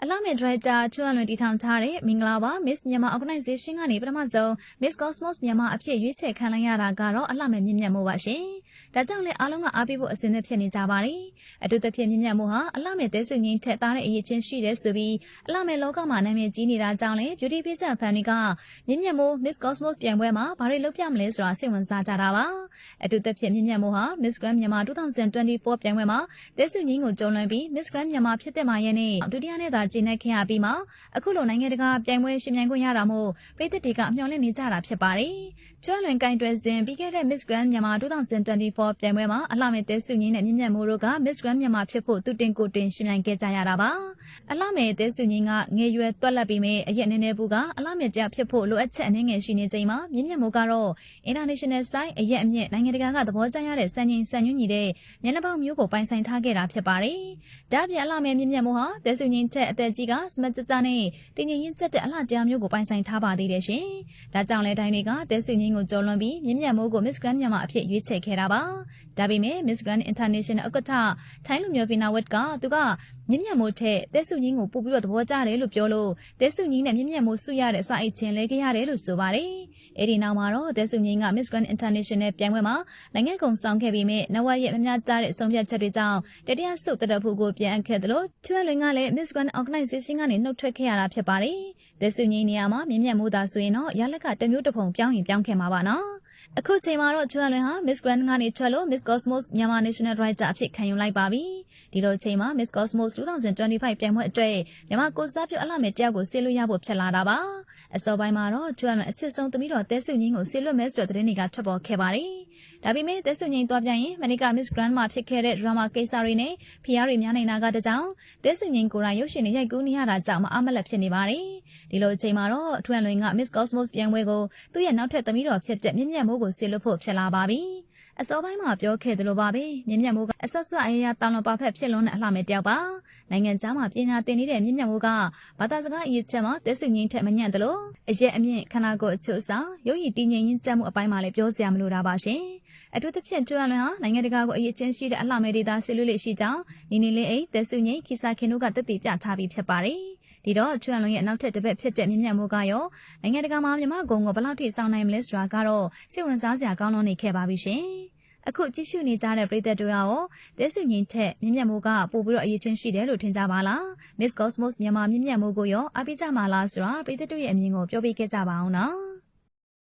အလာမေဒရိုက်တာချွန်လွန်တီထောင်ထားတဲ့မင်္ဂလာပါ Miss မြန်မာ Organization ကနေပထမဆုံး Miss Cosmos မြန်မာအဖြစ်ရွေးချယ်ခံလိုက်ရတာကတော့အလာမေမြင့်မြတ်မှုပါရှင်။ဒါကြောင့်လည်းအားလုံးကအားပေးဖို့အစဉ်သင့်ဖြစ်နေကြပါတယ်။အထူးသဖြင့်မြင့်မြတ်မှုဟာအလာမေတဲဆုငင်းထက်သားတဲ့အရေးချင်းရှိတဲ့ဆိုပြီးအလာမေလောကမှာနာမည်ကြီးနေတာကြောင့်လည်း Beauty Pizza Fan တွေကမြင့်မြတ်မှု Miss Cosmos ပြိုင်ပွဲမှာဘာတွေလုပ်ပြမလဲဆိုတာစိတ်ဝင်စားကြတာပါ။အထူးသဖြင့်မြင့်မြတ်မှုဟာ Miss Grand မြန်မာ2024ပြိုင်ပွဲမှာတဲဆုငင်းကိုကြုံလွန်ပြီး Miss Grand မြန်မာဖြစ်တဲ့မှာရဲ့နေ့ဒုတိယနေ့သာကျင်းနေခဲ့ရပြီးမှအခုလိုနိုင်ငံတကာပြိုင်ပွဲရှင်ပြိုင်ခွင့်ရတာမို့ပြည်သက်တွေကအမျှော်လင့်နေကြတာဖြစ်ပါတယ်။ကျွမ်းလွန်ကင်တွယ်စဉ်ပြီးခဲ့တဲ့ Miss Grand မြန်မာ2024ပြိုင်ပွဲမှာအလှမဲ့တဲဆုငင်းနဲ့မြင့်မြတ်မိုးတို့က Miss Grand မြန်မာဖြစ်ဖို့သူတင်ကိုတင်ရှင်ပြိုင်ခဲ့ကြရတာပါ။အလှမဲ့တဲဆုငင်းကငယ်ရွယ်တွက်လက်ပြီးမဲ့အရက်နည်းနည်းဘူးကအလှမဲ့တရားဖြစ်ဖို့လိုအပ်ချက်အနေငယ်ရှိနေချိန်မှာမြင့်မြတ်မိုးကတော့ International Size အရက်အမြင့်နိုင်ငံတကာကသဘောကျရတဲ့စံချိန်စံညွှန်းညီတဲ့မျက်နှာပေါက်မျိုးကိုပိုင်ဆိုင်ထားခဲ့တာဖြစ်ပါတယ်။ဒါ့အပြင်အလှမဲ့မြင့်မြတ်မိုးဟာတဲဆုငင်းထက်အသက်ကြီးကစမတ်ကြနဲ့တင်ငင်ရင်ချက်တဲ့အလှတရားမျိုးကိုပိုင်ဆိုင်ထားပါသေးတယ်ရှင်။ဒါကြောင့်လဲတိုင်းတွေကတဲဆုငင်းကိုကြော်လွန်ပြီးမြင့်မြတ်မိုးကို Miss Grand မြန်မာအဖြစ်ရွေးချယ်ခဲ့တာပါ။ဒါပေမဲ့ Miss Grand International ဥက္ကဋ္ဌထိုင်းလူမျိုးပင်နာဝတ်ကသူကမြင့်မြတ်မိုးထက်တဲဆုငင်းကိုပို့ပြီးတော့သဘောကျတယ်လို့ပြောလို့တဲဆုငင်းနဲ့မြင့်မြတ်မိုးစုရတဲ့အစာအိတ်ချင်းလဲခဲ့ရတယ်လို့ဆိုပါတယ်။အဲဒီနောက်မှာတော့တဲဆုငင်းက Miss Grand International ပြိုင်ပွဲမှာနိုင်ငံကုန်ဆောင်ခဲ့ပြီးမြဲနဝရဲ့မများကြားတဲ့အဆုံးဖြတ်ချက်တွေကြောင့်တတိယဆုတရဖူကိုပြန်အပ်ခဲ့တယ်လို့ချွဲလွင်ကလည်း Miss Grand Organization ကနေနှုတ်ထွက်ခဲ့ရတာဖြစ်ပါတယ်။တဲဆုငင်းနေရာမှာမြင့်မြတ်မိုးသာဆိုရင်တော့ရလက်ကတမျိုးတစ်ဖုံပြောင်းရင်ပြောင်းခဲ့မှာပါနော်။အခုချိန်မှာတော့ချွဲလွင်ဟာ Miss Grand ကနေထွက်လို့ Miss Cosmos မြန်မာ National Writer အဖြစ်ခံယူလိုက်ပါပြီ။ဒီလိုချိန်မှာ Miss Cosmos 2025ပြိုင်ပွဲအတွက်မြန်မာကိုစားပြုအလှမဲ့တယောက်ကိုဆေးလွှတ်ရဖို့ဖြစ်လာတာပါ။အစောပိုင်းမှာတော့ချွဲလွင်အချစ်ဆုံးသမီးတော်တဲဆုငင်းကိုဆေးလွှတ်မဲဆိုတဲ့သတင်းတွေကထွက်ပေါ်ခဲ့ပါတယ်။ဒါပေမဲ့တဲဆုငင်းသွားပြန်ရင်မနေ့က Miss Grand မှာဖြစ်ခဲ့တဲ့ drama ကိစ္စတွေနဲ့ဖိအားတွေများနေတာကတကြောင်တဲဆုငင်းကိုယ်တိုင်ရုပ်ရှင်တွေရိုက်ကူးနေရတာကြောင့်မအားမလတ်ဖြစ်နေပါတယ်။ဒီလိုအချိန်မှာတော့ထွန်းလွင်က Miss Cosmos ပြိုင်ပွဲကိုသူ့ရဲ့နောက်ထပ်သမီးတော်ဖြစ်တဲ့မြင့်မြတ်မိုးကိုဆေးလွှတ်ဖို့ဖြစ်လာပါပြီ။အစောပိုင်းမှာပြောခဲ့သလိုပါပဲမြင့်မြတ်မိုးကအဆက်ဆက်အရာတောင်လွန်ပါဖက်ဖြစ်လွန်းတဲ့အလှမဲ့တယောက်ပါနိုင်ငံသားမှာပညာသင်နေတဲ့မြင့်မြတ်မိုးကဘာသာစကားအရေးချက်မှာတဲဆုငင်းထက်မညံ့တယ်လို့အရက်အမြင့်ခနာကိုအချို့စားရုပ်ရည်တည်ငြိမ်ရင်းချက်မှုအပိုင်းမှာလည်းပြောစရာမလိုတာပါရှင်အထူးသဖြင့်ကျွမ်းလွန်ဟာနိုင်ငံတကာကိုအရေးချင်းရှိတဲ့အလှမဲ့ဒေသဆေးလွှတ်လေးရှိကြောင်းနေနေလေးအိတဲဆုငင်းခိစာခင်တို့ကတက်တည်ပြထားပြီးဖြစ်ပါတယ်ဒီတော့ချွန်လွန်ရဲ့နောက်ထပ်တစ်ပတ်ဖြစ်တဲ့မြင့်မြတ်မိုးကရောနိုင်ငံတကာမှာမြန်မာဂုံကိုဘယ်လောက်ထိစောင့်နိုင်မလဲဆိုတာကတော့စိတ်ဝင်စားစရာကောင်းလွန်နေခဲ့ပါပြီရှင်အခုကြည့်ရှုနေကြတဲ့ပရိသတ်တို့ရောတဲဆုငင်းထက်မြင့်မြတ်မိုးကပို့ပြီးတော့အရေးချင်းရှိတယ်လို့ထင်ကြပါလား Miss Cosmos မြန်မာမြင့်မြတ်မိုးကိုရောအပိကြမှာလားဆိုတာပရိသတ်တို့ရဲ့အမြင်ကိုပြောပြခဲ့ကြပါအောင်နော်